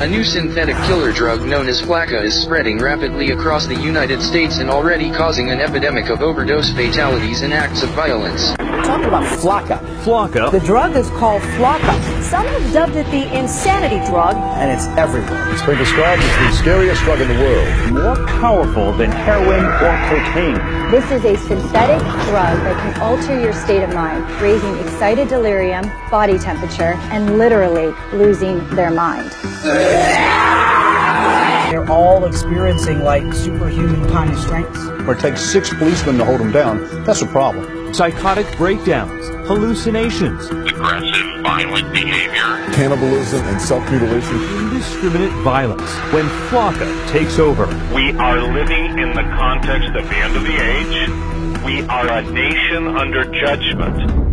A new synthetic killer drug known as Flakka is spreading rapidly across the United States and already causing an epidemic of overdose fatalities and acts of violence. We're talking about Flakka. Flakka. The drug is called Flakka. Some have dubbed it the insanity drug. And it's everywhere. It's been described as the scariest drug in the world. More powerful than heroin or cocaine. This is a synthetic drug that can alter your state of mind, raising excited delirium, body temperature, and literally losing their mind. They're all experiencing like superhuman kind of strengths. Or it takes 6 policemen to hold them down. That's a problem. Psychotic breakdowns, hallucinations, aggressive, violent behavior, Cannibalism and self-mutilation. indiscriminate violence. When Flakka takes over, we are living in the context of the end of the age. We are a nation under judgment.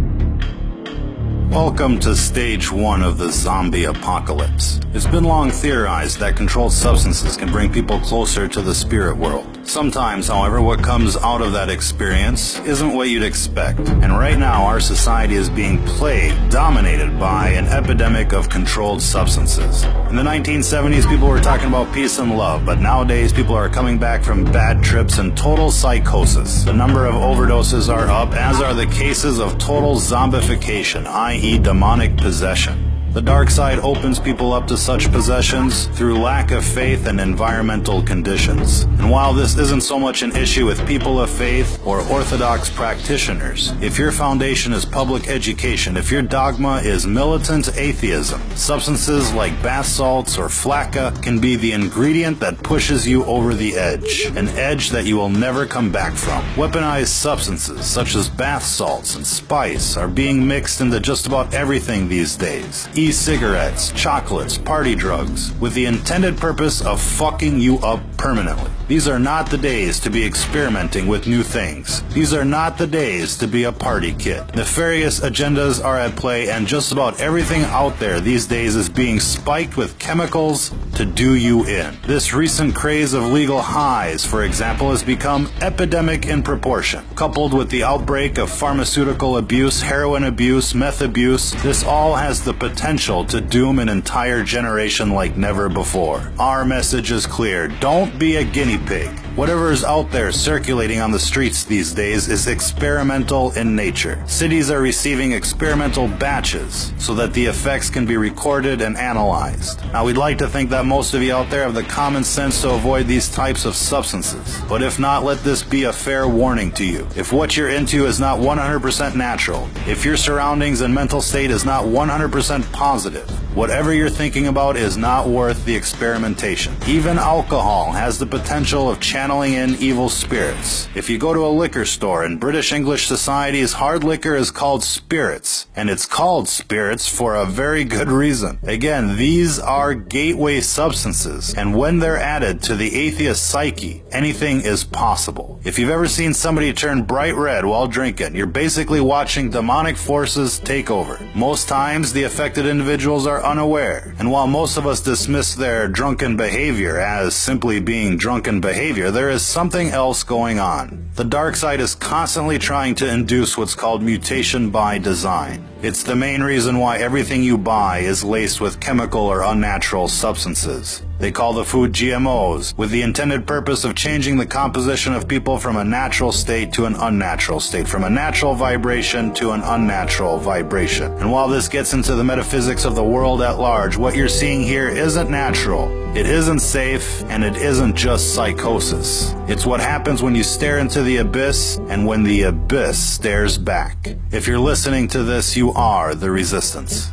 Welcome to stage 1 of the zombie apocalypse. It's been long theorized that controlled substances can bring people closer to the spirit world. Sometimes, however, what comes out of that experience isn't what you'd expect. And right now, our society is being plagued, dominated by an epidemic of controlled substances. In the 1970s, people were talking about peace and love, but nowadays people are coming back from bad trips and total psychosis. The number of overdoses are up, as are the cases of total zombification, i.e. demonic possession. The dark side opens people up to such possessions through lack of faith and environmental conditions. And while this isn't so much an issue with people of faith or orthodox practitioners, if your foundation is public education, if your dogma is militant atheism, substances like bath salts or Flakka can be the ingredient that pushes you over the edge, an edge that you will never come back from. Weaponized substances such as bath salts and spice are being mixed into just about everything these days. E-cigarettes, chocolates, party drugs, with the intended purpose of fucking you up permanently. These are not the days to be experimenting with new things. These are not the days to be a party kid. Nefarious agendas are at play, and just about everything out there these days is being spiked with chemicals to do you in. This recent craze of legal highs, for example, has become epidemic in proportion. Coupled with the outbreak of pharmaceutical abuse, heroin abuse, meth abuse, this all has the potential to doom an entire generation like never before. Our message is clear. Don't be a guinea pig. Whatever is out there circulating on the streets these days is experimental in nature. Cities are receiving experimental batches so that the effects can be recorded and analyzed. Now, we'd like to think that most of you out there have the common sense to avoid these types of substances. But if not, let this be a fair warning to you. If what you're into is not 100% natural, if your surroundings and mental state is not 100% positive, whatever you're thinking about is not worth the experimentation. Even alcohol has the potential of channeling in evil spirits. If you go to a liquor store in British English societies, hard liquor is called spirits, and it's called spirits for a very good reason. Again, these are gateway substances, and when they're added to the atheist psyche, anything is possible. If you've ever seen somebody turn bright red while drinking, you're basically watching demonic forces take over. Most times, the affected individuals are unaware, and while most of us dismiss their drunken behavior as simply being drunken behavior, there is something else going on. The dark side is constantly trying to induce what's called mutation by design. It's the main reason why everything you buy is laced with chemical or unnatural substances. They call the food GMOs, with the intended purpose of changing the composition of people from a natural state to an unnatural state, from a natural vibration to an unnatural vibration. And while this gets into the metaphysics of the world at large, what you're seeing here isn't natural, it isn't safe, and it isn't just psychosis. It's what happens when you stare into the abyss, and when the abyss stares back. If you're listening to this, you are the resistance.